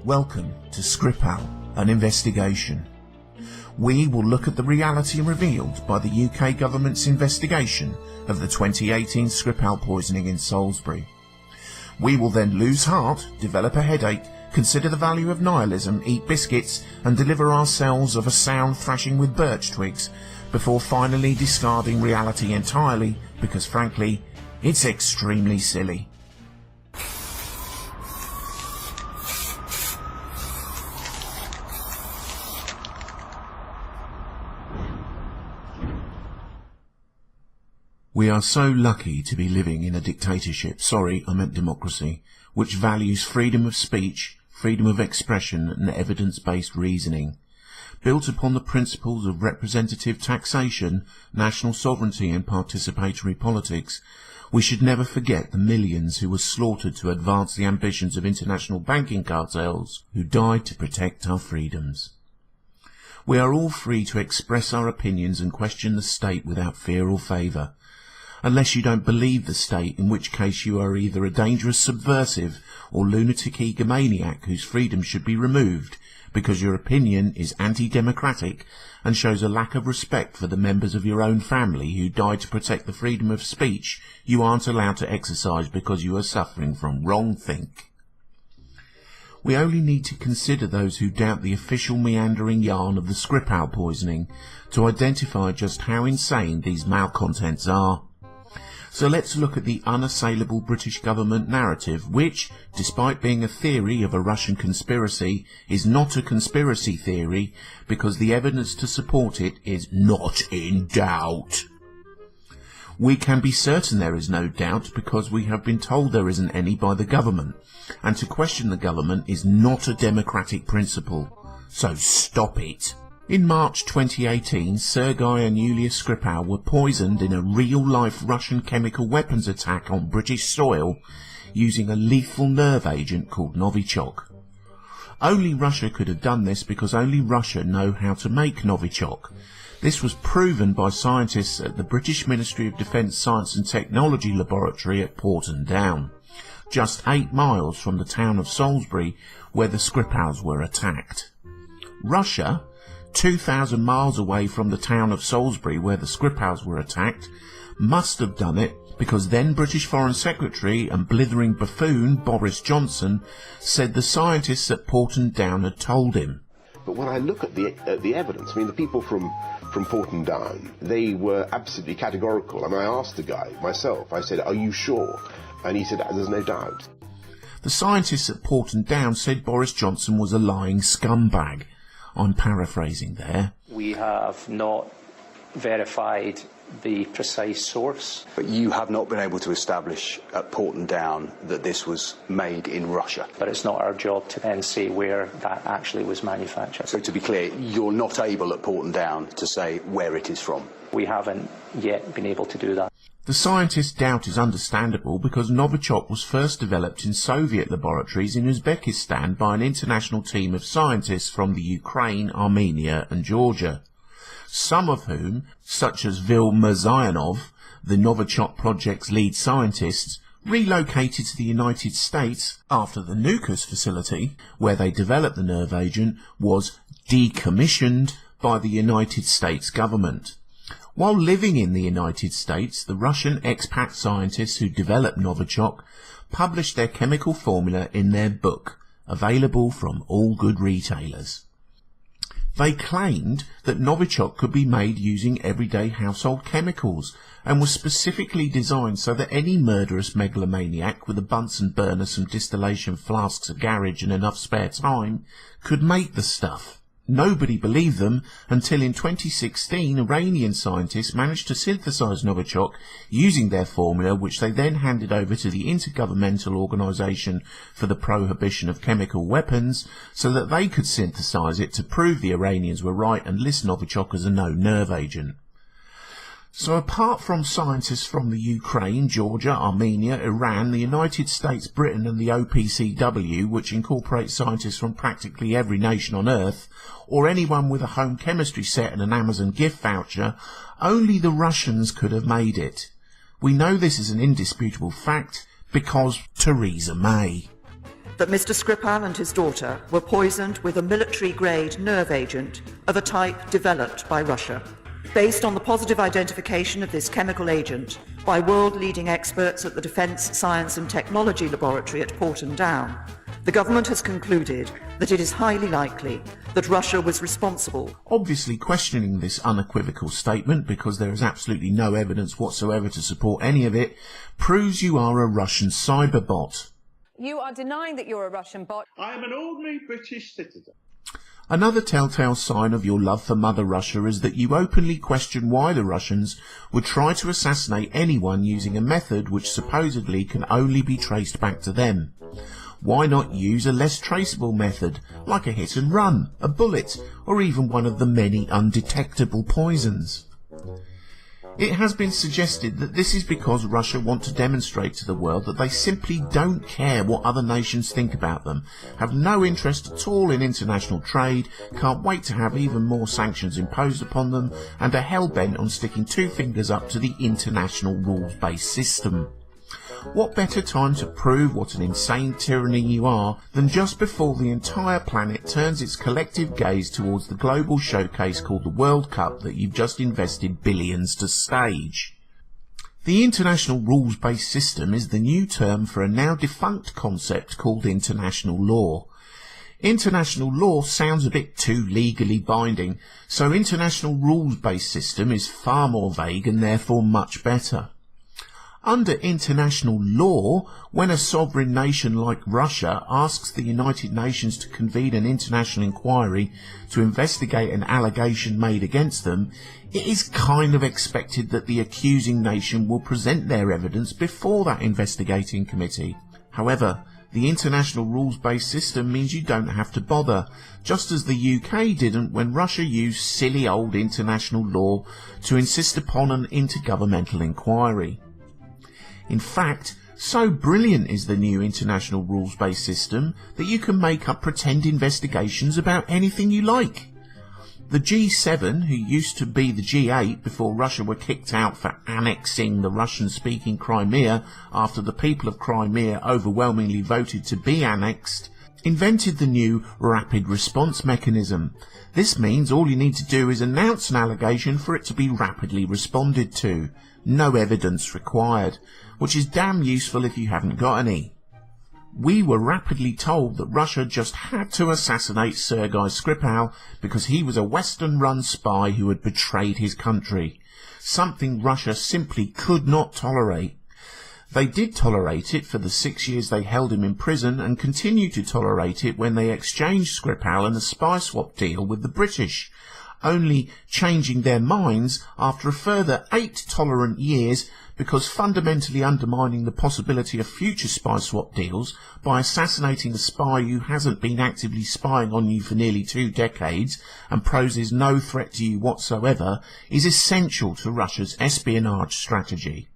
Welcome to Skripal, an investigation. We will look at the reality revealed by the UK government's investigation of the 2018 Skripal poisoning in Salisbury. We will then lose heart, develop a headache, consider the value of nihilism, eat biscuits and deliver ourselves of a sound thrashing with birch twigs before finally discarding reality entirely because frankly, it's extremely silly. We are so lucky to be living in a dictatorship, sorry, I meant democracy, which values freedom of speech, freedom of expression and evidence-based reasoning. Built upon the principles of representative taxation, national sovereignty and participatory politics, we should never forget the millions who were slaughtered to advance the ambitions of international banking cartels who died to protect our freedoms. We are all free to express our opinions and question the state without fear or favour. Unless you don't believe the state, in which case you are either a dangerous subversive or lunatic egomaniac whose freedom should be removed because your opinion is anti-democratic and shows a lack of respect for the members of your own family who died to protect the freedom of speech you aren't allowed to exercise because you are suffering from wrongthink. We only need to consider those who doubt the official meandering yarn of the Skripal poisoning to identify just how insane these malcontents are. So let's look at the unassailable British government narrative, which, despite being a theory of a Russian conspiracy, is not a conspiracy theory because the evidence to support it is not in doubt. We can be certain there is no doubt because we have been told there isn't any by the government, and to question the government is not a democratic principle. So stop it. In March 2018, Sergei and Yulia Skripal were poisoned in a real-life Russian chemical weapons attack on British soil using a lethal nerve agent called Novichok. Only Russia could have done this because only Russia know how to make Novichok. This was proven by scientists at the British Ministry of Defence Science and Technology Laboratory at Porton Down, just 8 miles from the town of Salisbury where the Skripals were attacked. Russia, 2,000 miles away from the town of Salisbury where the Skripals were attacked, must have done it because then British Foreign Secretary and blithering buffoon Boris Johnson said the scientists at Porton Down had told him. But when I look at the evidence, I mean, the people from Porton Down, they were absolutely categorical. I mean, I asked the guy myself, I said, are you sure? And he said, there's no doubt. The scientists at Porton Down said Boris Johnson was a lying scumbag. I'm paraphrasing there. We have not verified the precise source. But you have not been able to establish at Porton Down that this was made in Russia. But it's not our job to then say where that actually was manufactured. So to be clear, you're not able at Porton Down to say where it is from? We haven't yet been able to do that. The scientists' doubt is understandable because Novichok was first developed in Soviet laboratories in Uzbekistan by an international team of scientists from the Ukraine, Armenia and Georgia, some of whom, such as Vil Mirzayanov, the Novichok project's lead scientists, relocated to the United States after the Nukus facility, where they developed the nerve agent, was decommissioned by the United States government. While living in the United States, the Russian expat scientists who developed Novichok published their chemical formula in their book, available from all good retailers. They claimed that Novichok could be made using everyday household chemicals and was specifically designed so that any murderous megalomaniac with a Bunsen burner, some distillation flasks, a garage and enough spare time could make the stuff. Nobody believed them until in 2016 Iranian scientists managed to synthesize Novichok using their formula, which they then handed over to the Intergovernmental Organization for the Prohibition of Chemical Weapons so that they could synthesize it to prove the Iranians were right and list Novichok as a no-nerve agent. So apart from scientists from the Ukraine, Georgia, Armenia, Iran, the United States, Britain and the OPCW, which incorporates scientists from practically every nation on Earth, or anyone with a home chemistry set and an Amazon gift voucher, only the Russians could have made it. We know this is an indisputable fact because Theresa May. that Mr. Skripal and his daughter were poisoned with a military-grade nerve agent of a type developed by Russia. Based on the positive identification of this chemical agent by world-leading experts at the Defence Science and Technology Laboratory at Porton Down, the government has concluded that it is highly likely that Russia was responsible. Obviously questioning this unequivocal statement, because there is absolutely no evidence whatsoever to support any of it, proves you are a Russian cyberbot. You are denying that you're a Russian bot. I am an ordinary British citizen. Another telltale sign of your love for Mother Russia is that you openly question why the Russians would try to assassinate anyone using a method which supposedly can only be traced back to them. Why not use a less traceable method, like a hit and run, a bullet, or even one of the many undetectable poisons? It has been suggested that this is because Russia want to demonstrate to the world that they simply don't care what other nations think about them, have no interest at all in international trade, can't wait to have even more sanctions imposed upon them, and are hell-bent on sticking two fingers up to the international rules-based system. What better time to prove what an insane tyranny you are than just before the entire planet turns its collective gaze towards the global showcase called the World Cup that you've just invested billions to stage? The international rules-based system is the new term for a now defunct concept called international law. International law sounds a bit too legally binding, so international rules-based system is far more vague and therefore much better. Under international law, when a sovereign nation like Russia asks the United Nations to convene an international inquiry to investigate an allegation made against them, it is kind of expected that the accusing nation will present their evidence before that investigating committee. However, the international rules-based system means you don't have to bother, just as the UK didn't when Russia used silly old international law to insist upon an intergovernmental inquiry. In fact, so brilliant is the new international rules-based system that you can make up pretend investigations about anything you like. The G7, who used to be the G8 before Russia were kicked out for annexing the Russian-speaking Crimea after the people of Crimea overwhelmingly voted to be annexed, invented the new rapid response mechanism. This means all you need to do is announce an allegation for it to be rapidly responded to. No evidence required, which is damn useful if you haven't got any. We were rapidly told that Russia just had to assassinate Sergei Skripal because he was a Western-run spy who had betrayed his country, something Russia simply could not tolerate. They did tolerate it for the 6 years they held him in prison and continued to tolerate it when they exchanged Skripal in a spy swap deal with the British, only changing their minds after a further 8 tolerant years because fundamentally undermining the possibility of future spy swap deals by assassinating a spy who hasn't been actively spying on you for nearly 2 decades and poses no threat to you whatsoever is essential to Russia's espionage strategy.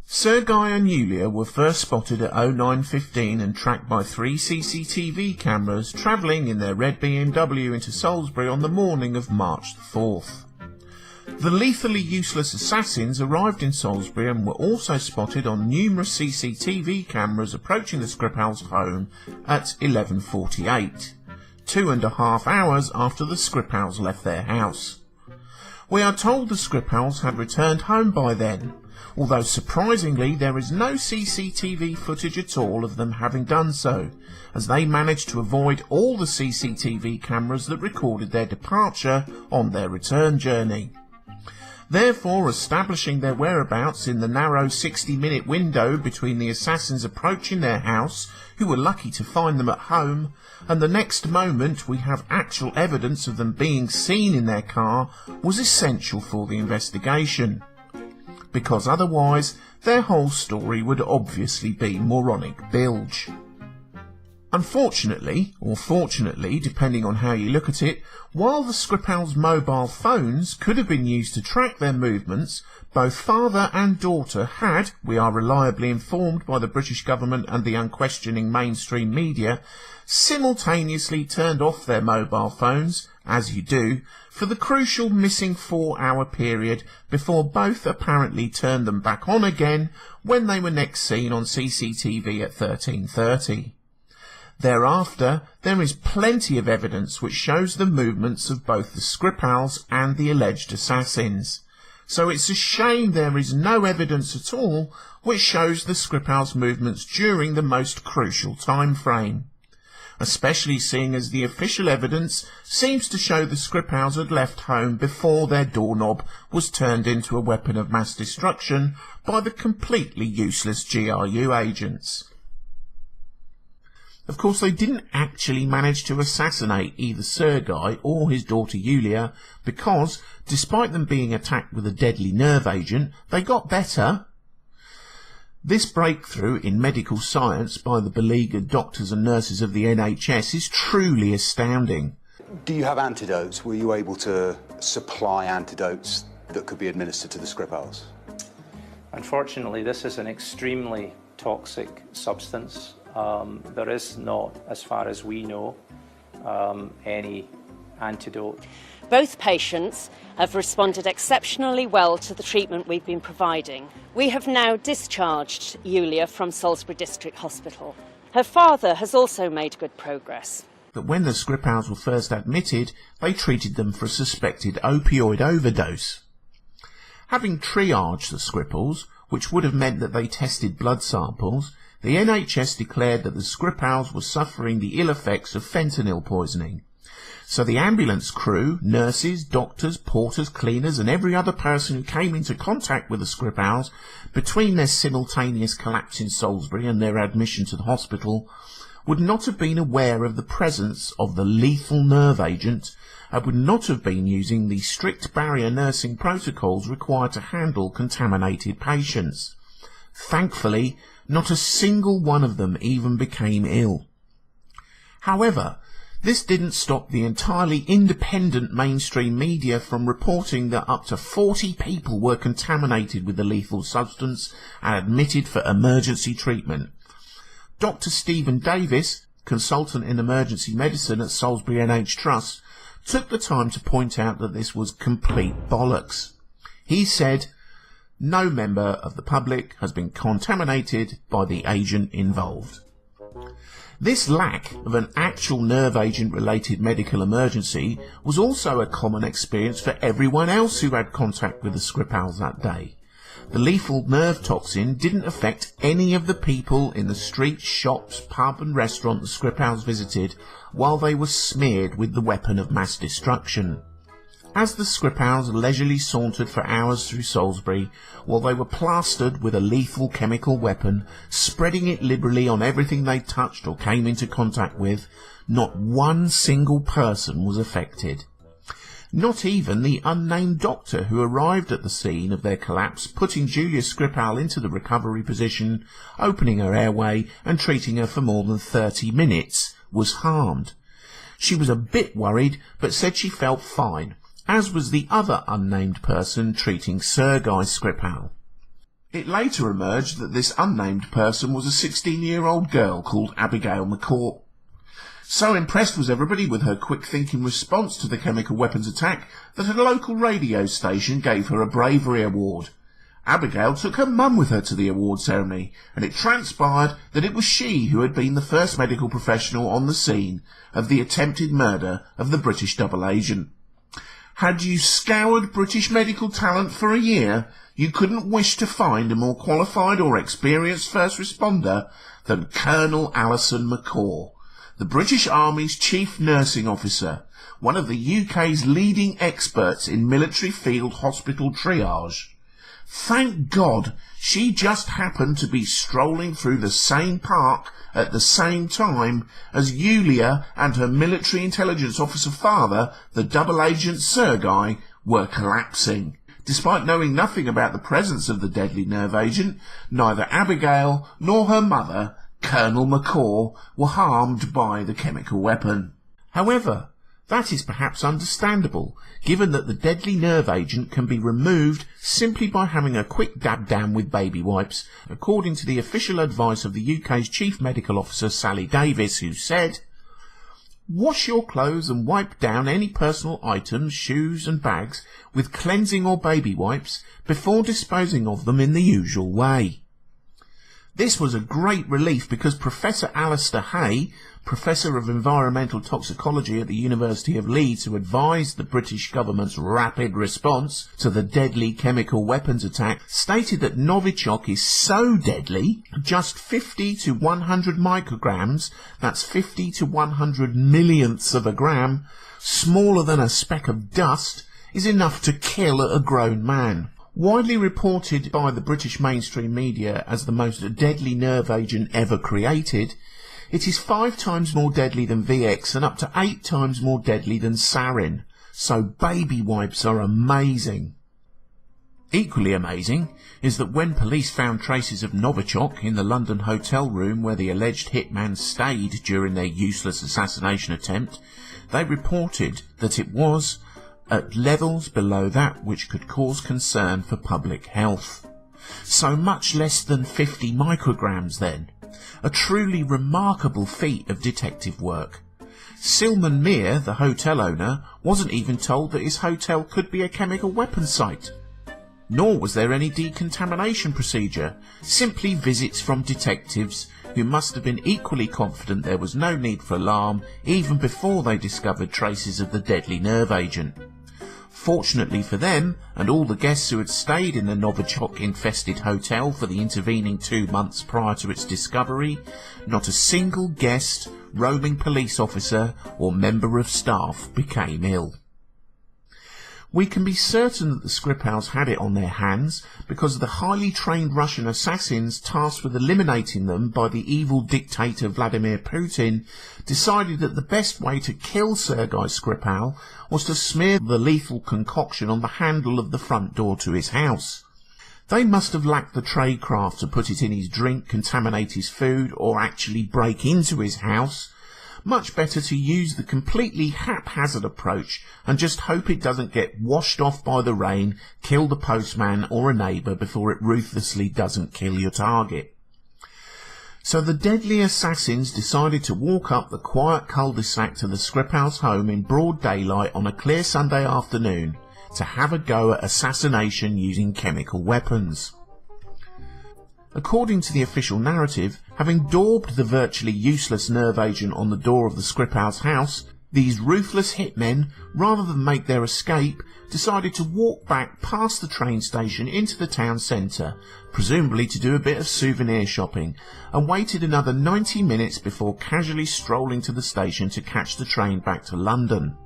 Sergei and Yulia were first spotted at 09:15 and tracked by 3 CCTV cameras travelling in their red BMW into Salisbury on the morning of March the 4th. The lethally useless assassins arrived in Salisbury and were also spotted on numerous CCTV cameras approaching the Skripals' home at 11:48, 2.5 hours after the Skripals left their house. We are told the Skripals had returned home by then, although surprisingly there is no CCTV footage at all of them having done so, as they managed to avoid all the CCTV cameras that recorded their departure on their return journey. Therefore, establishing their whereabouts in the narrow 60-minute window between the assassins approaching their house, who were lucky to find them at home, and the next moment we have actual evidence of them being seen in their car, was essential for the investigation, because otherwise their whole story would obviously be moronic bilge. Unfortunately, or fortunately, depending on how you look at it, while the Skripals' mobile phones could have been used to track their movements, both father and daughter had, we are reliably informed by the British government and the unquestioning mainstream media, simultaneously turned off their mobile phones, as you do, for the crucial missing 4-hour period before both apparently turned them back on again when they were next seen on CCTV at 13:30. Thereafter, there is plenty of evidence which shows the movements of both the Skripals and the alleged assassins. So it's a shame there is no evidence at all which shows the Skripals' movements during the most crucial time frame. Especially seeing as the official evidence seems to show the Skripals had left home before their doorknob was turned into a weapon of mass destruction by the completely useless GRU agents. Of course, they didn't actually manage to assassinate either Sergei or his daughter Yulia because, despite them being attacked with a deadly nerve agent, they got better. This breakthrough in medical science by the beleaguered doctors and nurses of the NHS is truly astounding. Do you have antidotes? Were you able to supply antidotes that could be administered to the Skripals? Unfortunately, this is an extremely toxic substance. There is not, as far as we know, any antidote. Both patients have responded exceptionally well to the treatment we've been providing. We have now discharged Yulia from Salisbury District Hospital. Her father has also made good progress. But when the Skripals were first admitted, they treated them for a suspected opioid overdose. Having triaged the Skripals, which would have meant that they tested blood samples, the NHS declared that the Skripals were suffering the ill effects of fentanyl poisoning. So the ambulance crew, nurses, doctors, porters, cleaners and every other person who came into contact with the Skripals between their simultaneous collapse in Salisbury and their admission to the hospital would not have been aware of the presence of the lethal nerve agent and would not have been using the strict barrier nursing protocols required to handle contaminated patients. Thankfully, not a single one of them even became ill. However, this didn't stop the entirely independent mainstream media from reporting that up to 40 people were contaminated with the lethal substance and admitted for emergency treatment. Dr. Stephen Davis, consultant in emergency medicine at Salisbury NH Trust, took the time to point out that this was complete bollocks. He said, "No member of the public has been contaminated by the agent involved." This lack of an actual nerve agent-related medical emergency was also a common experience for everyone else who had contact with the Skripals that day. The lethal nerve toxin didn't affect any of the people in the streets, shops, pub and restaurant the Skripals visited while they were smeared with the weapon of mass destruction. As the Skripals leisurely sauntered for hours through Salisbury, while they were plastered with a lethal chemical weapon, spreading it liberally on everything they touched or came into contact with, not one single person was affected. Not even the unnamed doctor who arrived at the scene of their collapse, putting Yulia Skripal into the recovery position, opening her airway and treating her for more than 30 minutes, was harmed. She was a bit worried, but said she felt fine, as was the other unnamed person treating Sergei Skripal. It later emerged that this unnamed person was a 16-year-old girl called Abigail McCourt. So impressed was everybody with her quick-thinking response to the chemical weapons attack that a local radio station gave her a bravery award. Abigail took her mum with her to the award ceremony, and it transpired that it was she who had been the first medical professional on the scene of the attempted murder of the British double agent. Had you scoured British medical talent for a year, you couldn't wish to find a more qualified or experienced first responder than Colonel Alison McCourt, the British Army's Chief Nursing Officer, one of the UK's leading experts in military field hospital triage. Thank God she just happened to be strolling through the same park at the same time as Yulia and her military intelligence officer father, the double agent Sergei, were collapsing. Despite knowing nothing about the presence of the deadly nerve agent, neither Abigail nor her mother, Colonel McCourt, were harmed by the chemical weapon. However, that is perhaps understandable, given that the deadly nerve agent can be removed simply by having a quick dab down with baby wipes, according to the official advice of the UK's Chief Medical Officer Sally Davis, who said, "Wash your clothes and wipe down any personal items, shoes and bags with cleansing or baby wipes before disposing of them in the usual way." This was a great relief because Professor Alistair Hay, Professor of Environmental Toxicology at the University of Leeds, who advised the British government's rapid response to the deadly chemical weapons attack, stated that Novichok is so deadly, just 50 to 100 micrograms, that's 50 to 100 millionths of a gram, smaller than a speck of dust, is enough to kill a grown man. Widely reported by the British mainstream media as the most deadly nerve agent ever created, it is 5 times more deadly than VX and up to 8 times more deadly than Sarin. So baby wipes are amazing. Equally amazing is that when police found traces of Novichok in the London hotel room where the alleged hitman stayed during their useless assassination attempt, they reported that it was at levels below that which could cause concern for public health. So much less than 50 micrograms then. A truly remarkable feat of detective work. Silman Mir, the hotel owner, wasn't even told that his hotel could be a chemical weapons site. Nor was there any decontamination procedure, simply visits from detectives who must have been equally confident there was no need for alarm even before they discovered traces of the deadly nerve agent. Fortunately for them, and all the guests who had stayed in the Novichok-infested hotel for the intervening 2 months prior to its discovery, not a single guest, roaming police officer, or member of staff became ill. We can be certain that the Skripals had it on their hands because the highly trained Russian assassins tasked with eliminating them by the evil dictator Vladimir Putin decided that the best way to kill Sergei Skripal was to smear the lethal concoction on the handle of the front door to his house. They must have lacked the tradecraft to put it in his drink, contaminate his food, or actually break into his house. Much better to use the completely haphazard approach and just hope it doesn't get washed off by the rain, kill the postman or a neighbour before it ruthlessly doesn't kill your target. So the deadly assassins decided to walk up the quiet cul-de-sac to the Skripals' home in broad daylight on a clear Sunday afternoon to have a go at assassination using chemical weapons. According to the official narrative, having daubed the virtually useless nerve agent on the door of the Skripals' house, these ruthless hitmen, rather than make their escape, decided to walk back past the train station into the town centre, presumably to do a bit of souvenir shopping, and waited another 90 minutes before casually strolling to the station to catch the train back to London.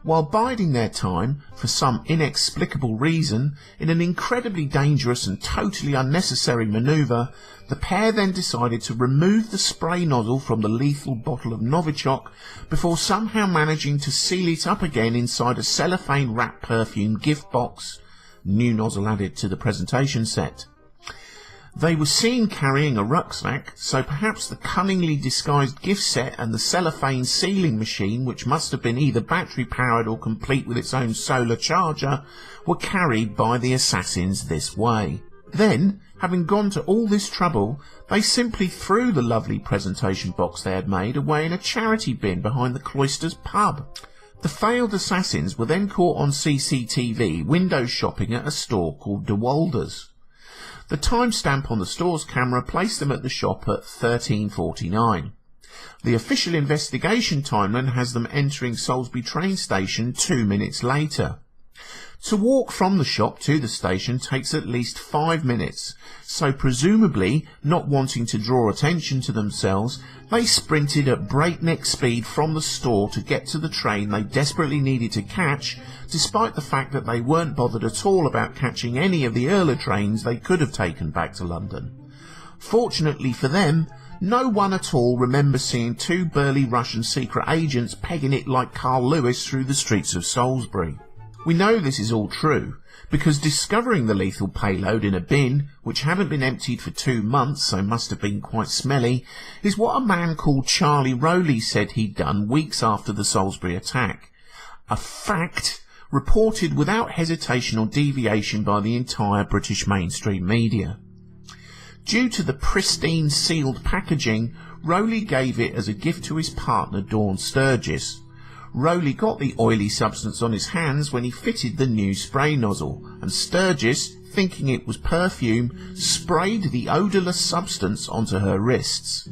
While biding their time, for some inexplicable reason, in an incredibly dangerous and totally unnecessary manoeuvre, the pair then decided to remove the spray nozzle from the lethal bottle of Novichok before somehow managing to seal it up again inside a cellophane-wrapped perfume gift box, new nozzle added to the presentation set. They were seen carrying a rucksack, so perhaps the cunningly disguised gift set and the cellophane sealing machine, which must have been either battery-powered or complete with its own solar charger, were carried by the assassins this way. Then, having gone to all this trouble, they simply threw the lovely presentation box they had made away in a charity bin behind the Cloisters pub. The failed assassins were then caught on CCTV window shopping at a store called De Walder's. The timestamp on the store's camera placed them at the shop at 13:49. The official investigation timeline has them entering Salisbury train station 2 minutes later. To walk from the shop to the station takes at least 5 minutes, so presumably, not wanting to draw attention to themselves, they sprinted at breakneck speed from the store to get to the train they desperately needed to catch, despite the fact that they weren't bothered at all about catching any of the earlier trains they could have taken back to London. Fortunately for them, no one at all remembers seeing 2 burly Russian secret agents pegging it like Carl Lewis through the streets of Salisbury. We know this is all true, because discovering the lethal payload in a bin, which hadn't been emptied for 2 months, so must have been quite smelly, is what a man called Charlie Rowley said he'd done weeks after the Salisbury attack. A fact reported without hesitation or deviation by the entire British mainstream media. Due to the pristine sealed packaging, Rowley gave it as a gift to his partner Dawn Sturgis. Rowley got the oily substance on his hands when he fitted the new spray nozzle, and Sturgis, thinking it was perfume, sprayed the odourless substance onto her wrists.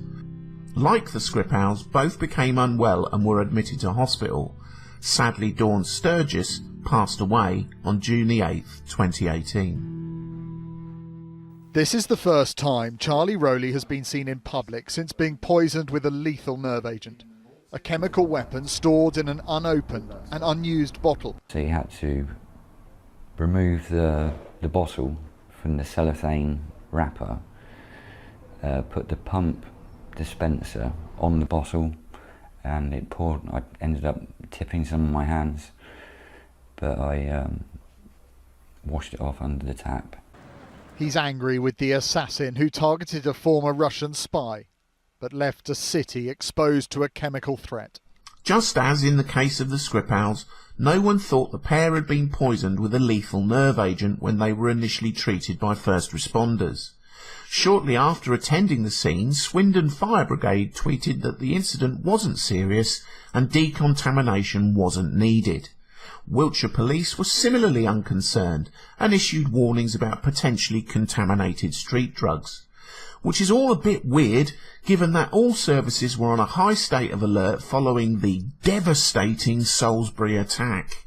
Like the Skripals, both became unwell and were admitted to hospital. Sadly, Dawn Sturgis passed away on June the 8th, 2018. This is the first time Charlie Rowley has been seen in public since being poisoned with a lethal nerve agent, a chemical weapon stored in an unopened and unused bottle. So he had to remove the bottle from the cellophane wrapper, put the pump dispenser on the bottle, and it poured. I ended up tipping some of my hands, but I washed it off under the tap. He's angry with the assassin who targeted a former Russian spy, but left a city exposed to a chemical threat. Just as in the case of the Skripals, no one thought the pair had been poisoned with a lethal nerve agent when they were initially treated by first responders. Shortly after attending the scene, Swindon Fire Brigade tweeted that the incident wasn't serious and decontamination wasn't needed. Wiltshire Police were similarly unconcerned and issued warnings about potentially contaminated street drugs, which is all a bit weird given that all services were on a high state of alert following the devastating Salisbury attack.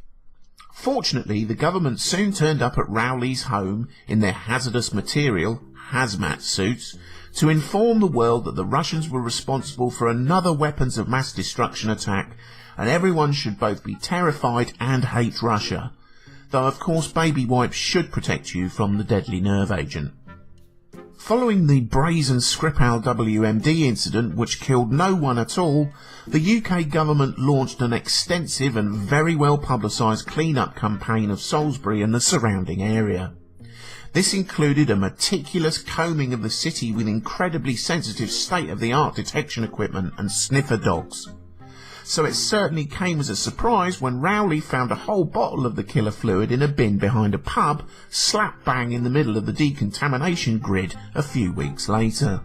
Fortunately, the government soon turned up at Rowley's home in their hazardous material, hazmat suits, to inform the world that the Russians were responsible for another weapons of mass destruction attack, and everyone should both be terrified and hate Russia, though of course baby wipes should protect you from the deadly nerve agent. Following the brazen Skripal WMD incident, which killed no one at all, the UK government launched an extensive and very well publicised clean-up campaign of Salisbury and the surrounding area. This included a meticulous combing of the city with incredibly sensitive state-of-the-art detection equipment and sniffer dogs. So it certainly came as a surprise when Rowley found a whole bottle of the killer fluid in a bin behind a pub, slap bang in the middle of the decontamination grid a few weeks later.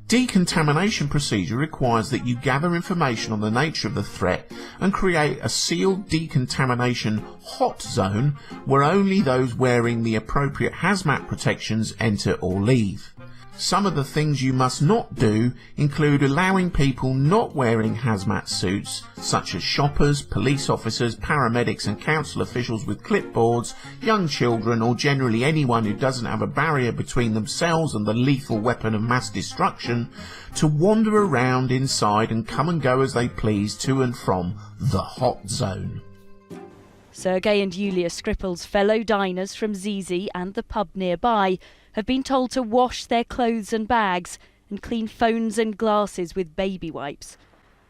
Decontamination procedure requires that you gather information on the nature of the threat and create a sealed decontamination hot zone where only those wearing the appropriate hazmat protections enter or leave. Some of the things you must not do include allowing people not wearing hazmat suits, such as shoppers, police officers, paramedics and council officials with clipboards, young children or generally anyone who doesn't have a barrier between themselves and the lethal weapon of mass destruction, to wander around inside and come and go as they please to and from the hot zone. Sergei and Yulia Skripal's fellow diners from Zizi and the pub nearby have been told to wash their clothes and bags and clean phones and glasses with baby wipes.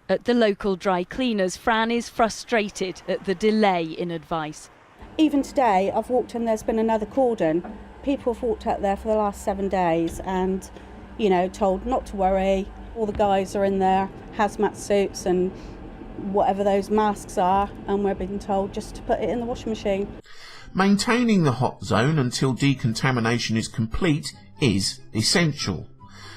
At the local dry cleaners, Fran is frustrated at the delay in advice. Even today, I've walked in, there's been another cordon. People have walked out there for the last 7 days and, told not to worry. All the guys are in their hazmat suits and whatever those masks are, and we're being told just to put it in the washing machine. Maintaining the hot zone until decontamination is complete is essential.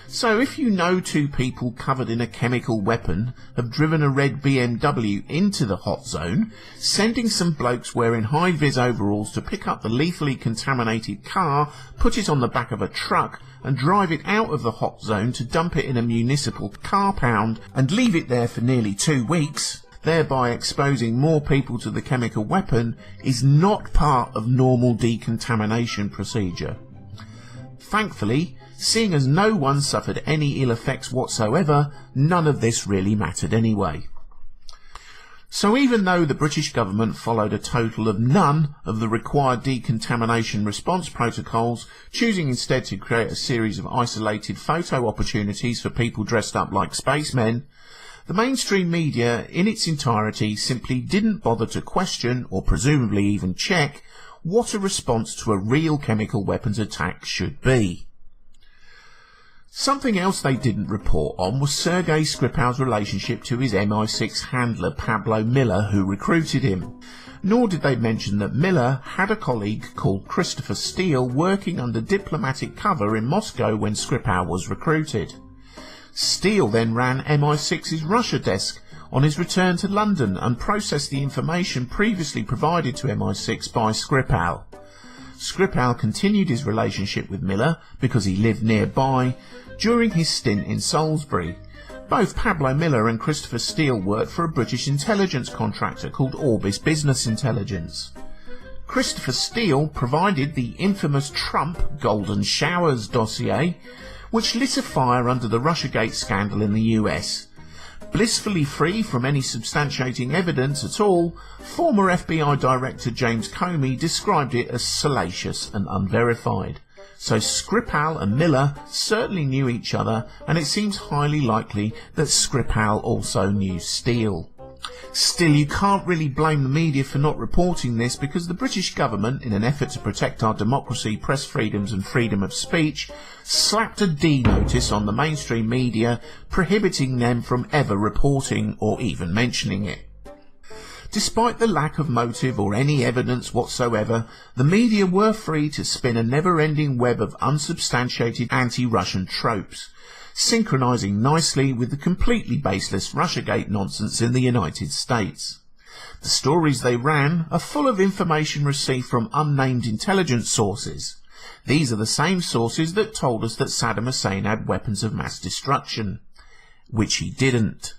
So if you know two people covered in a chemical weapon have driven a red BMW into the hot zone, sending some blokes wearing high-vis overalls to pick up the lethally contaminated car, put it on the back of a truck and drive it out of the hot zone to dump it in a municipal car pound and leave it there for nearly 2 weeks, thereby exposing more people to the chemical weapon, is not part of normal decontamination procedure. Thankfully, seeing as no one suffered any ill effects whatsoever, none of this really mattered anyway. So even though the British government followed a total of none of the required decontamination response protocols, choosing instead to create a series of isolated photo opportunities for people dressed up like spacemen, the mainstream media in its entirety simply didn't bother to question, or presumably even check, what a response to a real chemical weapons attack should be. Something else they didn't report on was Sergei Skripal's relationship to his MI6 handler Pablo Miller, who recruited him. Nor did they mention that Miller had a colleague called Christopher Steele working under diplomatic cover in Moscow when Skripal was recruited. Steele then ran MI6's Russia desk, on his return to London and processed the information previously provided to MI6 by Skripal. Skripal continued his relationship with Miller because he lived nearby during his stint in Salisbury. Both Pablo Miller and Christopher Steele worked for a British intelligence contractor called Orbis Business Intelligence. Christopher Steele provided the infamous Trump Golden Showers dossier, which lit a fire under the Russiagate scandal in the US. Blissfully free from any substantiating evidence at all, former FBI Director James Comey described it as salacious and unverified. So Skripal and Miller certainly knew each other, and it seems highly likely that Skripal also knew Steele. Still, you can't really blame the media for not reporting this, because the British government, in an effort to protect our democracy, press freedoms and freedom of speech, slapped a D notice on the mainstream media prohibiting them from ever reporting or even mentioning it. Despite the lack of motive or any evidence whatsoever, the media were free to spin a never-ending web of unsubstantiated anti-Russian tropes, synchronising nicely with the completely baseless Russiagate nonsense in the United States. The stories they ran are full of information received from unnamed intelligence sources. These are the same sources that told us that Saddam Hussein had weapons of mass destruction, which he didn't.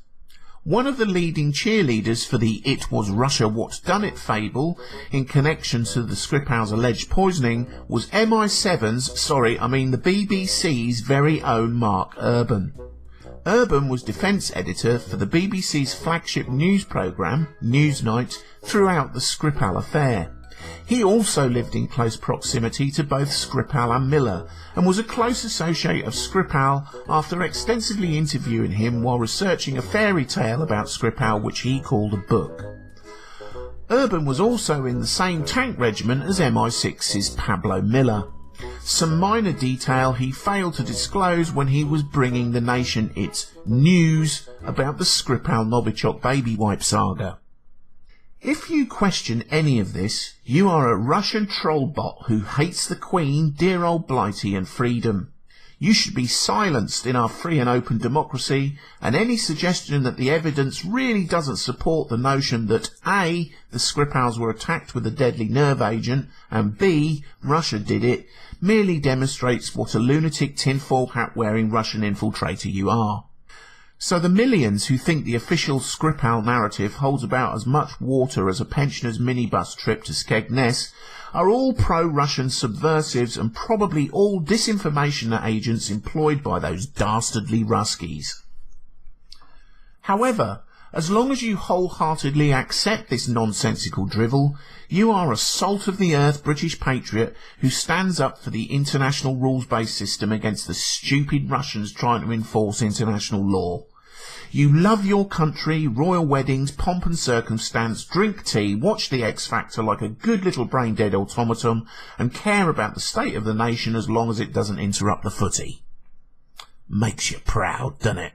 One of the leading cheerleaders for the "It was Russia what done it" fable in connection to the Skripal's alleged poisoning was the BBC's very own Mark Urban. Urban was defence editor for the BBC's flagship news programme, Newsnight, throughout the Skripal affair. He also lived in close proximity to both Skripal and Miller, and was a close associate of Skripal after extensively interviewing him while researching a fairy tale about Skripal which he called a book. Urban was also in the same tank regiment as MI6's Pablo Miller. Some minor detail he failed to disclose when he was bringing the nation its news about the Skripal Novichok baby wipe saga. If you question any of this, you are a Russian troll bot who hates the Queen, dear old Blighty, and freedom. You should be silenced in our free and open democracy, and any suggestion that the evidence really doesn't support the notion that A, the Skripals were attacked with a deadly nerve agent, and B, Russia did it, merely demonstrates what a lunatic tinfoil hat-wearing Russian infiltrator you are. So the millions who think the official Skripal narrative holds about as much water as a pensioner's minibus trip to Skegness are all pro-Russian subversives and probably all disinformation agents employed by those dastardly Ruskies. However, as long as you wholeheartedly accept this nonsensical drivel, you are a salt-of-the-earth British patriot who stands up for the international rules-based system against the stupid Russians trying to enforce international law. You love your country, royal weddings, pomp and circumstance, drink tea, watch the X Factor like a good little brain-dead automaton, and care about the state of the nation as long as it doesn't interrupt the footy. Makes you proud, doesn't it?